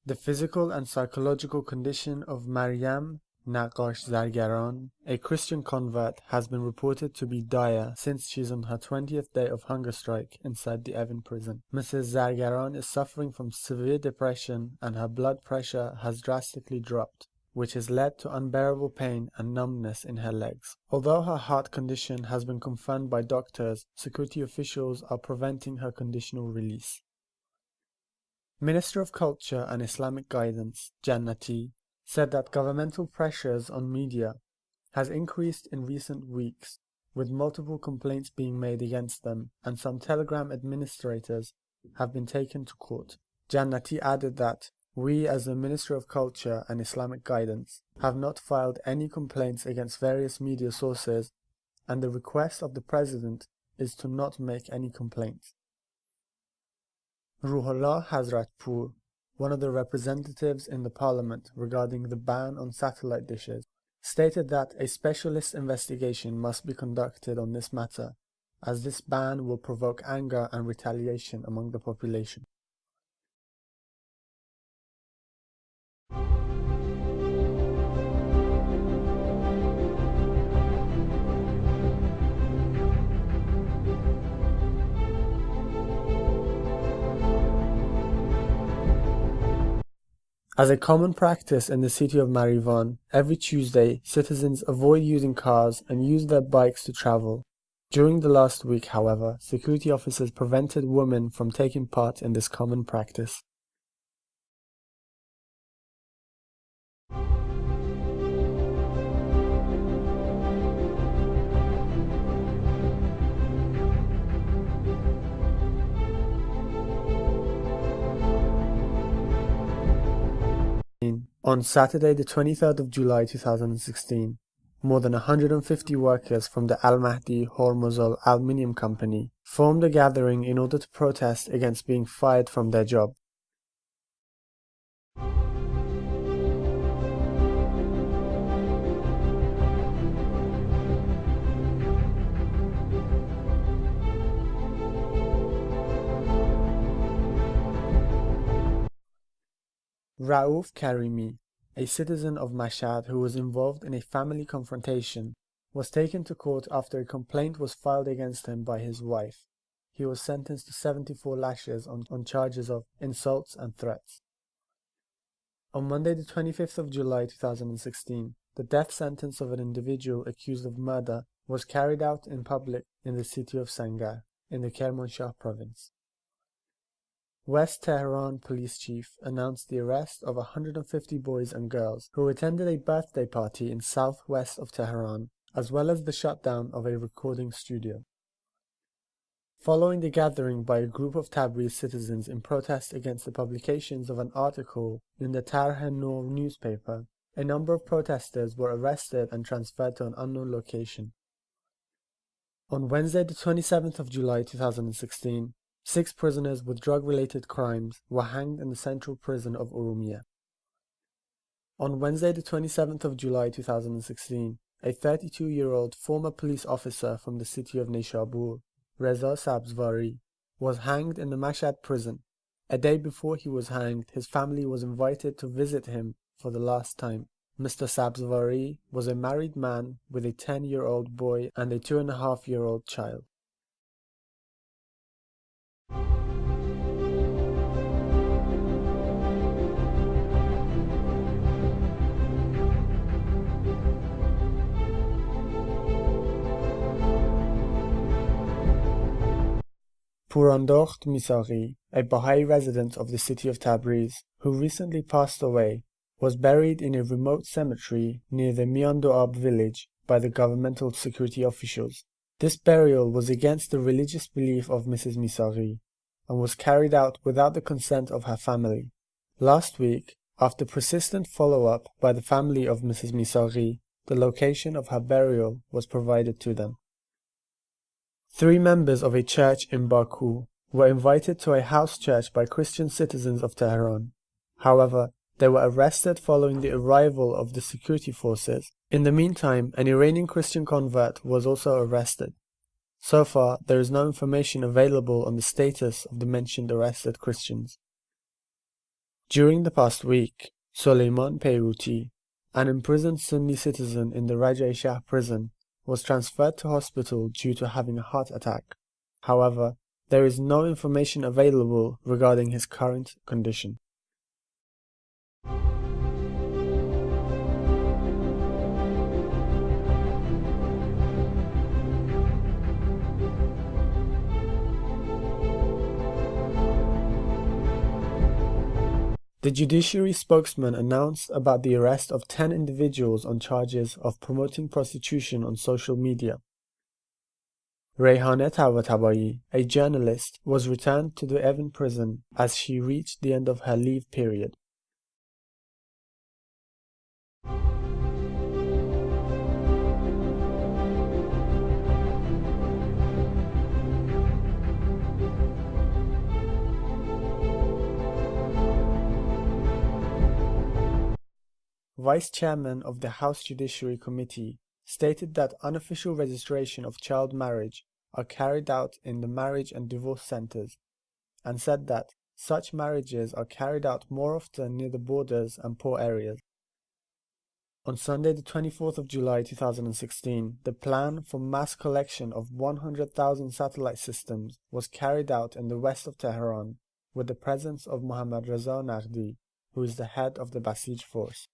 The physical and psychological condition of Maryam Naqash Zargaran, a Christian convert, has been reported to be dire since she's on her 20th day of hunger strike inside the Evin prison. Mrs. Zargaran is suffering from severe depression and her blood pressure has drastically dropped, which has led to unbearable pain and numbness in her legs. Although her heart condition has been confirmed by doctors, security officials are preventing her conditional release. Minister of Culture and Islamic Guidance, Jannati, said that governmental pressures on media has increased in recent weeks, with multiple complaints being made against them, and some Telegram administrators have been taken to court. Jannati added that, "We, as the Minister of Culture and Islamic Guidance, have not filed any complaints against various media sources, and the request of the President is to not make any complaints." Ruhollah Hazratpour, one of the representatives in the parliament regarding the ban on satellite dishes, stated that a specialist investigation must be conducted on this matter, as this ban will provoke anger and retaliation among the population. As a common practice in the city of Marivan, every Tuesday, citizens avoid using cars and use their bikes to travel. During the last week, however, security officers prevented women from taking part in this common practice. On Saturday, the 23rd of July 2016, more than 150 workers from the Al Mahdi Hormozol Aluminium Company formed a gathering in order to protest against being fired from their job. Raouf Karimi, a citizen of Mashhad who was involved in a family confrontation, was taken to court after a complaint was filed against him by his wife. He was sentenced to 74 lashes on charges of insults and threats. On Monday the 25th of July 2016, the death sentence of an individual accused of murder was carried out in public in the city of Sangar, in the Kermanshah province. West Tehran police chief announced the arrest of 150 boys and girls who attended a birthday party in southwest of Tehran, as well as the shutdown of a recording studio. Following the gathering by a group of Tabriz citizens in protest against the publications of an article in the Tarh Noor newspaper, a number of protesters were arrested and transferred to an unknown location. On Wednesday the 27th of July 2016, 6 prisoners with drug-related crimes were hanged in the central prison of Urumia. On Wednesday the 27th of July 2016, a 32-year-old former police officer from the city of Nishabur, Reza Sabzvari, was hanged in the Mashhad prison. A day before he was hanged, his family was invited to visit him for the last time. Mr. Sabzvari was a married man with a 10-year-old boy and a 2.5-year-old child. Purandokht Misaghi, a Baha'i resident of the city of Tabriz, who recently passed away, was buried in a remote cemetery near the Miandoab village by the governmental security officials. This burial was against the religious belief of Mrs. Misaghi and was carried out without the consent of her family. Last week, after persistent follow-up by the family of Mrs. Misaghi, the location of her burial was provided to them. 3 members of a church in Baku were invited to a house church by Christian citizens of Tehran. However, they were arrested following the arrival of the security forces. In the meantime, an Iranian Christian convert was also arrested. So far, there is no information available on the status of the mentioned arrested Christians. During the past week, Soleiman Peyruti, an imprisoned Sunni citizen in the Rajai Shah prison, was transferred to hospital due to having a heart attack. However, there is no information available regarding his current condition. The judiciary spokesman announced about the arrest of 10 individuals on charges of promoting prostitution on social media. Reyhaneh Tabatabai, a journalist, was returned to the Evin prison as she reached the end of her leave period. Vice Chairman of the House Judiciary Committee stated that unofficial registration of child marriage are carried out in the marriage and divorce centers, and said that such marriages are carried out more often near the borders and poor areas. On Sunday the 24th of July 2016, the plan for mass collection of 100,000 satellite systems was carried out in the west of Tehran with the presence of Mohammad Reza Naqvi, who is the head of the Basij force.